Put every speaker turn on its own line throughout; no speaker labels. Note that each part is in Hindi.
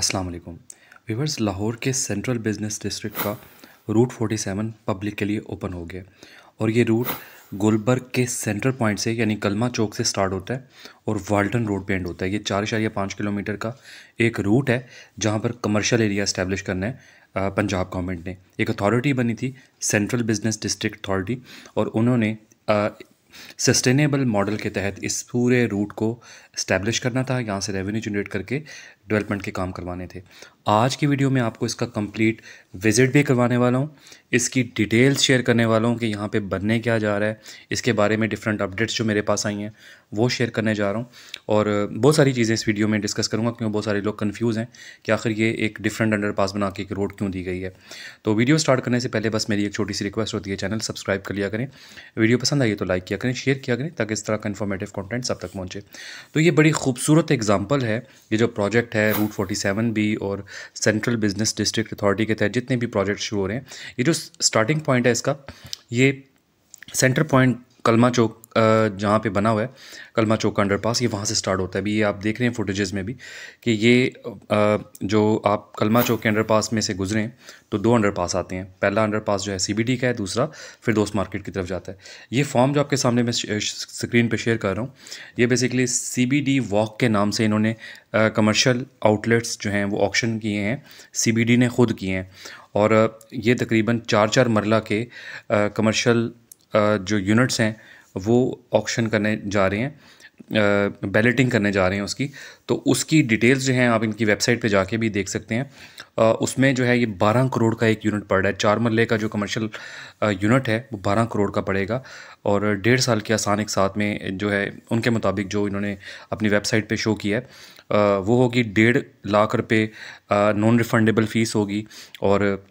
अस्सलाम वालेकुम व्यूवर्स। लाहौर के सेंट्रल बिजनेस डिस्ट्रिक्ट का रूट 47 पब्लिक के लिए ओपन हो गया और ये रूट गुलबर्ग के सेंटर पॉइंट से यानी कलमा चौक से स्टार्ट होता है और वाल्टन रोड पे एंड होता है। ये 4.5 किलोमीटर का एक रूट है जहाँ पर कमर्शियल एरिया इस्टेब्लिश करना है। पंजाब गवर्नमेंट ने एक अथॉरिटी बनी थी, सेंट्रल बिजनेस डिस्ट्रिक्ट अथॉरिटी, और उन्होंने सस्टेनेबल मॉडल के तहत इस पूरे रूट को इस्टेब्लिश करना था, यहाँ से रेवेन्यू जनरेट करके डेवलपमेंट के काम करवाने थे। आज की वीडियो में आपको इसका कंप्लीट विज़िट भी करवाने वाला हूँ, इसकी डिटेल्स शेयर करने वाला हूँ कि यहाँ पे बनने क्या जा रहा है, इसके बारे में डिफरेंट अपडेट्स जो मेरे पास आई हैं वो शेयर करने जा रहा हूँ। और बहुत सारी चीज़ें इस वीडियो में डिस्कस करूँगा क्योंकि बहुत सारे लोग कन्फ्यूज़ हैं कि आखिर ये एक डिफरेंट अंडरपास बना के एक रोड क्यों दी गई है। तो वीडियो स्टार्ट करने से पहले बस मेरी एक छोटी सी रिक्वेस्ट होती है, चैनल सब्सक्राइब कर लिया करें, वीडियो पसंद आई तो लाइक किया करें, शेयर किया करें ताकि इस तरह का इन्फॉर्मेटिव कंटेंट सब तक पहुँचे। तो ये बड़ी खूबसूरत एग्जांपल है, ये जो प्रोजेक्ट है रूट 47 भी और सेंट्रल बिजनेस डिस्ट्रिक्ट अथॉरिटी के तहत जितने भी प्रोजेक्ट शुरू हो रहे हैं, ये जो स्टार्टिंग पॉइंट है इसका, ये सेंटर पॉइंट कलमा चौक जहाँ पे बना हुआ है, कलमा चौक का अंडरपास, ये वहाँ से स्टार्ट होता है। अभी ये आप देख रहे हैं फुटेजेस में भी कि ये जो आप कलमा चौक के अंडरपास में से गुजरें तो दो अंडरपास आते हैं। पहला अंडरपास जो है सीबीडी का है, दूसरा फिर दोस्त मार्केट की तरफ जाता है। ये फॉर्म जो आपके सामने मैं स्क्रीन पे शेयर कर रहा हूँ, ये बेसिकली सीबीडी वॉक के नाम से इन्होंने कमर्शियल आउटलेट्स जो हैं वो ऑक्शन किए हैं, सीबीडी ने खुद किए हैं। और ये तकरीबन 4-4 मरला के कमर्शियल जो यूनिट्स हैं वो ऑक्शन करने जा रहे हैं, बैलेटिंग करने जा रहे हैं उसकी। तो उसकी डिटेल्स जो हैं आप इनकी वेबसाइट पे जाके भी देख सकते हैं। उसमें जो है ये 12 करोड़ का एक यूनिट पड़ रहा है। 4 मरले का जो कमर्शियल यूनिट है वो 12 करोड़ का पड़ेगा और 1.5 साल के आसान एक साथ में जो है उनके मुताबिक जो इन्होंने अपनी वेबसाइट पे शो किया है वो होगी 1.5 लाख रुपये नॉन रिफंडेबल फ़ीस होगी। और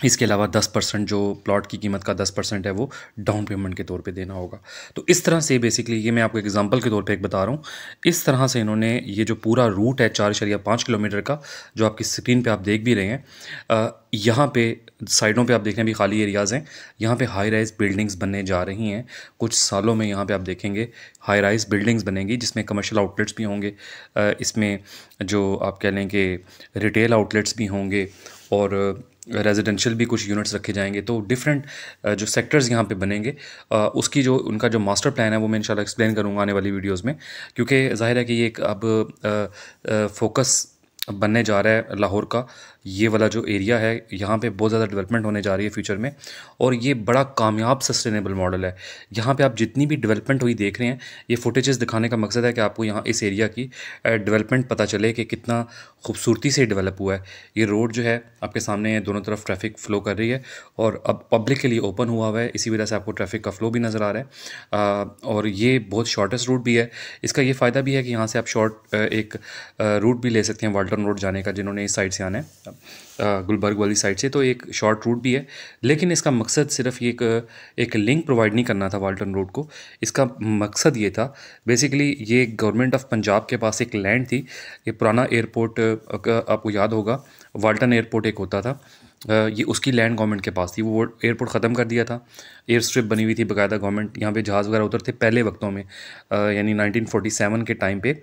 इसके अलावा 10% जो प्लॉट की कीमत का 10% है वो डाउन पेमेंट के तौर पे देना होगा। तो इस तरह से बेसिकली ये मैं आपको एग्जांपल के तौर पे एक बता रहा हूँ, इस तरह से इन्होंने ये जो पूरा रूट है 4.5 किलोमीटर का जो आपकी स्क्रीन पे आप देख भी रहे हैं, यहाँ पे साइडों पे आप देख रहे हैं भी खाली एरियाज़ हैं, यहाँ पे हाई राइज बिल्डिंग्स बनने जा रही हैं। कुछ सालों में यहाँ पे आप देखेंगे हाई राइज बिल्डिंग्स बनेंगी जिसमें कमर्शियल आउटलेट्स भी होंगे, इसमें जो आप कह लें कि रिटेल आउटलेट्स भी होंगे और रेजिडेंशियल भी कुछ यूनिट्स रखे जाएंगे। तो डिफरेंट जो सेक्टर्स यहाँ पे बनेंगे, उसकी जो उनका जो मास्टर प्लान है वो मैं इंशाल्लाह एक्सप्लेन करूँगा आने वाली वीडियोस में, क्योंकि ज़ाहिर है कि ये एक अब फोकस बनने जा रहा है लाहौर का। ये वाला जो एरिया है यहाँ पे बहुत ज़्यादा डेवलपमेंट होने जा रही है फ्यूचर में और ये बड़ा कामयाब सस्टेनेबल मॉडल है। यहाँ पे आप जितनी भी डेवलपमेंट हुई देख रहे हैं, ये फुटेजेस दिखाने का मकसद है कि आपको यहाँ इस एरिया की डेवलपमेंट पता चले कि कितना खूबसूरती से डेवलप हुआ है। ये रोड जो है आपके सामने दोनों तरफ ट्रैफिक फ़्लो कर रही है और अब पब्लिक के लिए ओपन हुआ हुआ है, इसी वजह से आपको ट्रैफिक का फ़्लो भी नज़र आ रहा है। और ये बहुत शॉर्टेस्ट रूट भी है। इसका ये फ़ायदा भी है कि यहाँ से आप शॉर्ट एक रूट भी ले सकते हैं वाल्टन रोड जाने का, जिन्होंने इस साइड से आना है गुलबर्ग वाली साइड से, तो एक शॉर्ट रूट भी है। लेकिन इसका मकसद सिर्फ ये एक लिंक प्रोवाइड नहीं करना था वाल्टन रोड को। इसका मकसद ये था बेसिकली, ये गवर्नमेंट ऑफ पंजाब के पास एक लैंड थी। ये पुराना एयरपोर्ट आपको याद होगा, वाल्टन एयरपोर्ट एक होता था, ये उसकी लैंड गवर्नमेंट के पास थी। वो एयरपोर्ट ख़त्म कर दिया था, एयर स्ट्रिप बनी हुई थी बाकायदा, गवर्नमेंट यहाँ पे जहाज़ वगैरह उतरते पहले वक्तों में, यानी 1947 के टाइम पे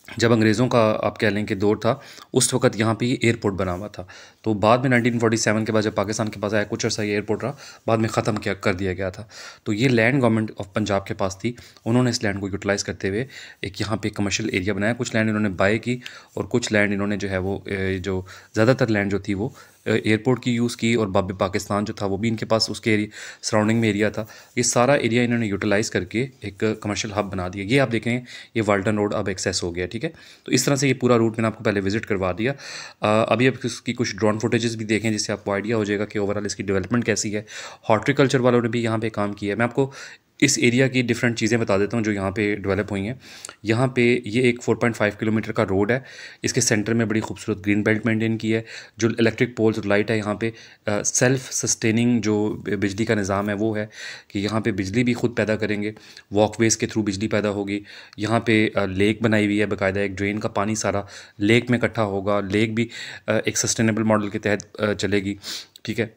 जब अंग्रेज़ों का आप कह लें कि दौर था, उस वक़्त यहाँ पे ये एयरपोर्ट बना हुआ था। तो बाद में 1947 के बाद जब पाकिस्तान के पास आया, कुछ अर्सा ये एयरपोर्ट रहा, बाद में ख़त्म कर दिया गया था। तो ये लैंड गवर्नमेंट ऑफ पंजाब के पास थी, उन्होंने इस लैंड को यूटिलाइज़ करते हुए एक यहाँ पे कमर्शियल एरिया बनाया। कुछ लैंड इन्होंने बाय की और कुछ लैंड इन्होंने जो है वो जो ज़्यादातर लैंड जो थी वो एयरपोर्ट की यूज़ की, और बाब पाकिस्तान जो था वो भी इनके पास उसके सराउंडिंग में एरिया था। ये सारा एरिया इन्होंने यूटिलाइज़ करके एक कमर्शियल हब बना दिया। ये आप देख रहे हैं, ये वाल्टन रोड अब एक्सेस हो गया, ठीक है। तो इस तरह से ये पूरा रूट मैंने आपको पहले विजिट करवा दिया। अभी आप इसकी कुछ ड्रोन फुटेजेस भी देखें जिससे आपको आइडिया हो जाएगा कि ओवरऑल इसकी डेवलपमेंट कैसी है। हॉर्टिकल्चर वालों ने भी यहाँ पे काम किया है। मैं आपको इस एरिया की डिफरेंट चीज़ें बता देता हूँ जो यहाँ पे डेवलप हुई हैं। यहाँ पे ये एक 4.5 किलोमीटर का रोड है, इसके सेंटर में बड़ी खूबसूरत ग्रीन बेल्ट मेंटेन की है। जो इलेक्ट्रिक पोल्स और लाइट है यहाँ पे, सेल्फ सस्टेनिंग जो बिजली का निज़ाम है वो है कि यहाँ पे बिजली भी खुद पैदा करेंगे, वॉकवेज़ के थ्रू बिजली पैदा होगी। यहाँ पे लेक बनाई हुई है बाकायदा, एक ड्रेन का पानी सारा लेक में इकट्ठा होगा। लेक भी एक सस्टेनेबल मॉडल के तहत चलेगी, ठीक है।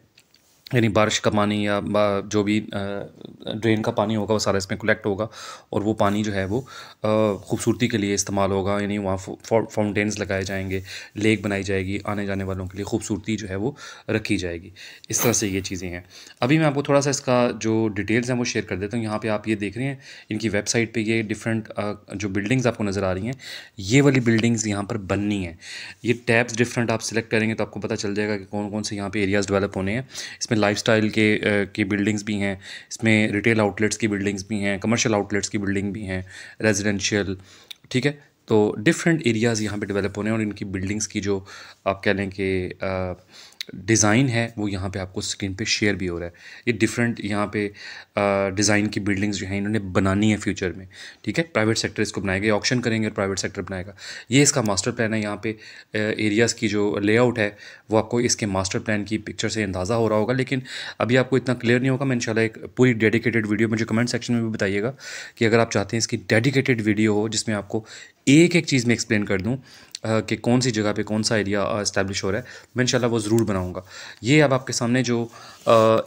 यानी बारिश का पानी या जो भी ड्रेन का पानी होगा वो सारा इसमें कलेक्ट होगा और वो पानी जो है वो खूबसूरती के लिए इस्तेमाल होगा। यानी वहाँ फाउंटेन्स लगाए जाएंगे, लेक बनाई जाएगी, आने जाने वालों के लिए खूबसूरती जो है वो रखी जाएगी। इस तरह से ये चीज़ें हैं। अभी मैं आपको थोड़ा सा इसका जो डिटेल्स हैं वो शेयर कर देता हूँ। यहाँ पे आप ये देख रहे हैं इनकी वेबसाइट पे ये डिफरेंट जो बिल्डिंग्स आपको नज़र आ रही हैं, ये वाली बिल्डिंग्स यहाँ पर बननी है। ये टैब्स डिफरेंट आप सिलेक्ट करेंगे तो आपको पता चल जाएगा कि कौन कौन से यहाँ पे एरियाज़ डेवलप होने हैं। इसमें लाइफस्टाइल की बिल्डिंग्स भी हैं, इसमें रिटेल आउटलेट्स की बिल्डिंग्स भी हैं, कमर्शियल आउटलेट्स की बिल्डिंग भी हैं, रेजिडेंशियल। ठीक है, तो डिफरेंट एरियाज़ यहाँ पे डेवलप होने हैं और इनकी बिल्डिंग्स की जो आप कह लें कि डिज़ाइन है वो यहाँ पे आपको स्क्रीन पे शेयर भी हो रहा है। ये डिफरेंट यहाँ पे डिज़ाइन की बिल्डिंग्स जो हैं इन्होंने बनानी है फ्यूचर में। ठीक है, प्राइवेट सेक्टर इसको बनाएगा, ऑक्शन करेंगे और प्राइवेट सेक्टर बनाएगा। ये इसका मास्टर प्लान है। यहाँ पे एरियाज़ की जो लेआउट है वो आपको इसके मास्टर प्लान की पिक्चर से अंदाज़ा हो रहा होगा, लेकिन अभी आपको इतना क्लियर नहीं होगा। मैं इंशाल्लाह एक पूरी डेडिकेटेड वीडियो मुझे कमेंट सेक्शन में भी बताइएगा कि अगर आप चाहते हैं इसकी डेडिकेटेड वीडियो हो जिसमें आपको एक एक चीज़ में एक्सप्लेन कर दूँ कि कौन सी जगह पे कौन सा एरिया इस्टेब्लिश हो रहा है, मैं इंशाल्लाह वो ज़रूर बनाऊंगा। ये अब आपके सामने जो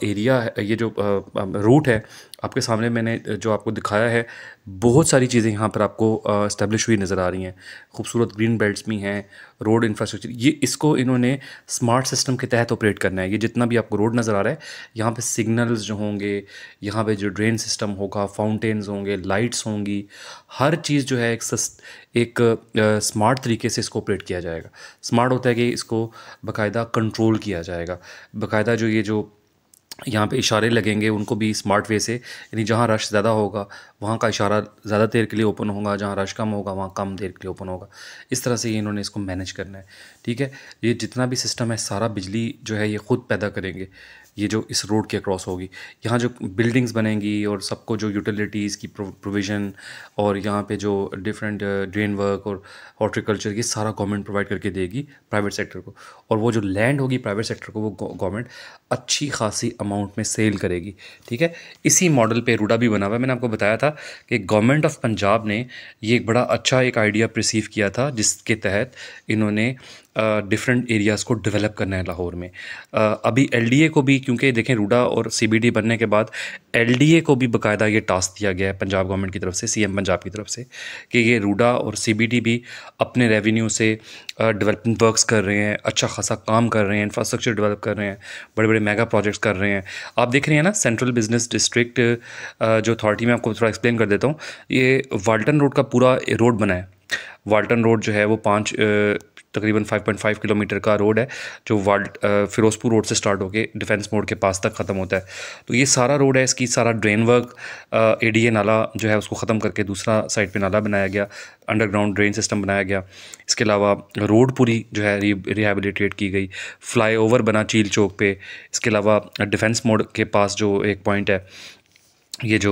एरिया है, ये जो रूट है आपके सामने मैंने जो आपको दिखाया है, बहुत सारी चीज़ें यहाँ पर आपको इस्टेब्लिश हुई नज़र आ रही हैं। खूबसूरत ग्रीन बेल्ट्स भी हैं, रोड इंफ्रास्ट्रक्चर, ये इसको इन्होंने स्मार्ट सिस्टम के तहत ऑपरेट करना है। ये जितना भी आपको रोड नज़र आ रहा है, यहाँ पे सिग्नल्स जो होंगे, यहाँ पे जो ड्रेन सिस्टम होगा, फाउंटेन्स होंगे, लाइट्स होंगी, हर चीज़ जो है एक स्मार्ट तरीके से इसको ऑपरेट किया जाएगा। स्मार्ट होता है कि इसको बाकायदा कंट्रोल किया जाएगा, बाकायदा जो ये जो यहाँ पे इशारे लगेंगे उनको भी स्मार्ट वे से, यानी जहाँ रश ज़्यादा होगा वहाँ का इशारा ज़्यादा देर के लिए ओपन होगा, जहाँ रश कम होगा वहाँ कम देर के लिए ओपन होगा। इस तरह से ये इन्होंने इसको मैनेज करना है। ठीक है, ये जितना भी सिस्टम है सारा बिजली जो है ये ख़ुद पैदा करेंगे, ये जो इस रोड के अक्रॉस होगी। यहाँ जो बिल्डिंग्स बनेंगी और सबको जो यूटिलिटीज़ की प्रोविज़न और यहाँ पे जो डिफरेंट ड्रेन वर्क और हॉर्टिकल्चर, ये सारा गवर्नमेंट प्रोवाइड करके देगी प्राइवेट सेक्टर को। और वो जो लैंड होगी प्राइवेट सेक्टर को वो गवर्नमेंट अच्छी खासी अमाउंट में सेल करेगी। ठीक है, इसी मॉडल पे रूडा भी बना हुआ है। मैंने आपको बताया था कि गवर्नमेंट ऑफ पंजाब ने ये एक बड़ा अच्छा एक आइडिया रिसीव किया था जिसके तहत इन्होंने डिफरेंट एरियाज़ को डेवलप करना है लाहौर में। अभी एलडीए को भी, क्योंकि देखें रूडा और सीबीडी बनने के बाद एलडीए को भी बाकायदा ये टास्क दिया गया है पंजाब गवर्नमेंट की तरफ से, सीएम पंजाब की तरफ से, कि ये रूडा और सीबीडी भी अपने रेवेन्यू से डेवलपमेंट वर्क्स कर रहे हैं, अच्छा खासा काम कर रहे हैं, इंफ्रास्ट्रक्चर डेवलप कर रहे हैं, बड़े बड़े मेगा प्रोजेक्ट्स कर रहे हैं। आप देख रहे हैं ना, सेंट्रल बिजनेस डिस्ट्रिक्ट जो अथॉरिटी, में आपको थोड़ा एक्सप्लेन कर देता हूँ। ये वाल्टन रोड का पूरा रोड बना है। वाल्टन रोड जो है वो तकरीबन 5.5 किलोमीटर का रोड है जो फिरोजपुर रोड से स्टार्ट होके डिफेंस मोड़ के पास तक ख़त्म होता है। तो ये सारा रोड है, इसकी सारा ड्रेन वर्क, एडीए नाला जो है उसको ख़त्म करके दूसरा साइड पे नाला बनाया गया, अंडरग्राउंड ड्रेन सिस्टम बनाया गया। इसके अलावा रोड पूरी जो है रिहेबिलिटेट की गई, फ्लाईओवर बना चील चौक पे। इसके अलावा डिफेंस मोड़ के पास जो एक पॉइंट है, ये जो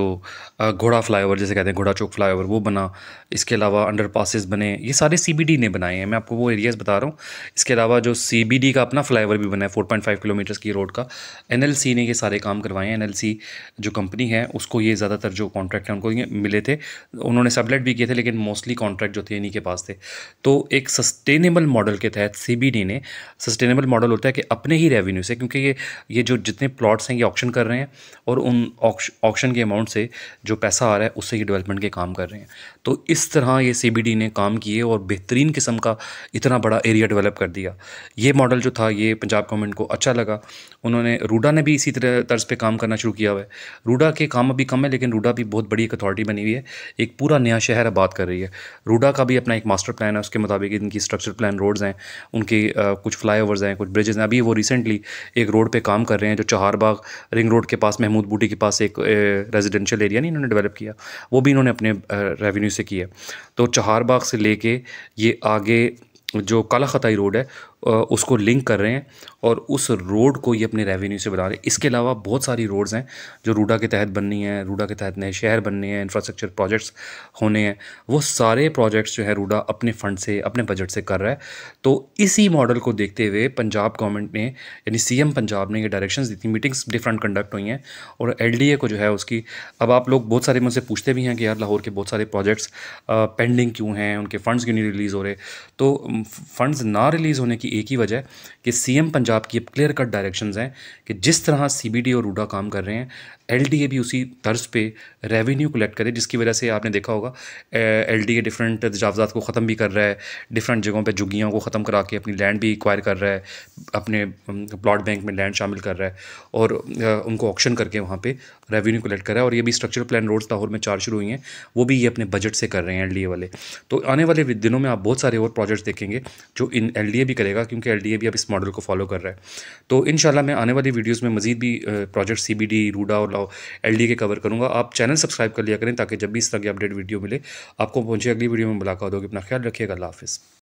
घोड़ा फ्लाईओवर जिसे कहते हैं, घोड़ा चौक फ्लाईओवर, वो बना। इसके अलावा अंडर पासेस बने, ये सारे सीबीडी ने बनाए हैं, मैं आपको वो एरियाज़ बता रहा हूँ। इसके अलावा जो सीबीडी का अपना फ्लाईओवर भी बना है 4.5 किलोमीटर्स की रोड का, एनएलसी ने ये सारे काम करवाए हैं। एनएलसी जो कंपनी है उसको ये ज़्यादातर जो कॉन्ट्रैक्ट हैं उनको ये मिले थे, उन्होंने सबलेट भी किए थे, लेकिन मोस्टली कॉन्ट्रैक्ट जो थे इन्हीं के पास थे। तो एक सस्टेनेबल मॉडल के तहत सीबीडी ने, सस्टेनेबल मॉडल होता है कि अपने ही रेवेन्यू से, क्योंकि ये जो जितने प्लॉट्स हैं ये ऑक्शन कर रहे हैं और उन ऑक्शन के अमाउंट से जो पैसा आ रहा है उससे ये डेवलपमेंट के काम कर रहे हैं। तो इस तरह ये सीबीडी ने काम किए और बेहतरीन किस्म का इतना बड़ा एरिया डेवलप कर दिया। ये मॉडल जो था ये पंजाब गवर्नमेंट को अच्छा लगा। उन्होंने, रूडा ने भी इसी तरह तर्ज पे काम करना शुरू किया हुआ है। रूडा के काम अभी कम है, लेकिन रूडा भी बहुत बड़ी एक अथॉरिटी बनी हुई है, एक पूरा नया शहर आबाद कर रही है। रूडा का भी अपना एक मास्टर प्लान है, उसके मुताबिक इनकी स्ट्रक्चर प्लान रोड्स हैं, उनकी कुछ फ्लाईओवर्स हैं, कुछ ब्रिजेज़ हैं। अभी वो रिसेंटली एक रोड पे काम कर रहे हैं जो चहारबाग रिंग रोड के पास, महमूद बूटी के पास एक रेजिडेंशियल एरिया नहीं इन्होंने डेवलप किया, वो भी इन्होंने अपने रेवेन्यू से किया। तो चहारबाग से लेके ये आगे जो काला खताई रोड है उसको लिंक कर रहे हैं और उस रोड को ये अपने रेवेन्यू से बना रहे हैं। इसके अलावा बहुत सारी रोड्स हैं जो रूडा के तहत बननी है, रूडा के तहत नए शहर बनने हैं, इंफ्रास्ट्रक्चर प्रोजेक्ट्स होने हैं। वो सारे प्रोजेक्ट्स जो है रूडा अपने फ़ंड से, अपने बजट से कर रहा है। तो इसी मॉडल को देखते हुए पंजाब गवर्नमेंट ने, यानी सीएम पंजाब ने ये डायरेक्शंस दी थी, मीटिंग्स डिफरेंट कंडक्ट हुई हैं और एलडीए को जो है उसकी, अब आप लोग बहुत सारे मुझसे पूछते भी हैं कि यार लाहौर के बहुत सारे प्रोजेक्ट्स पेंडिंग क्यों हैं, उनके फ़ंड्स क्यों नहीं रिलीज़ हो रहे। तो फ़ंड्स ना रिलीज़ होने की उसकी एक ही वजह है कि सीएम पंजाब की अब क्लियर कट डायरेक्शंस हैं कि जिस तरह सीबीडी और रूडा काम कर रहे हैं, एलडीए भी उसी तर्ज पे रेवेन्यू कलेक्ट करे, जिसकी वजह से आपने देखा होगा एलडीए डिफरेंट तजावज़ात को ख़त्म भी कर रहा है, डिफरेंट जगहों पे झुग्गियों को ख़त्म करा के अपनी लैंड भी एक्वायर कर रहा है, अपने प्लॉट बैंक में लैंड शामिल कर रहा है और उनको ऑक्शन करके वहाँ पे रेवेन्यू कलेक्ट कर रहा है। और ये भी स्ट्रक्चर प्लान रोड्स लाहौर में 4 शुरू हुई हैं, वो भी ये अपने बजट से कर रहे हैं एलडीए वाले। तो आने वाले दिनों में आप बहुत सारे और प्रोजेक्ट्स देखेंगे जो इन एलडीए भी करेगा, क्योंकि एलडीए भी अब इस मॉडल को फॉलो कर रहा है। तो इंशाल्लाह मैं आने वाली वीडियोज़ में मज़ीद भी प्रोजेक्ट सीबीडी, रूडा और एलडीए के कवर करूँगा। आप चैनल सब्सक्राइब कर लिया करें ताकि जब भी इस तरह की अपडेट वीडियो मिले आपको पहुँचे। अगली वीडियो में मुलाकात होगी। अपना ख्याल रखिएगा। अल्लाह हाफ़िज़।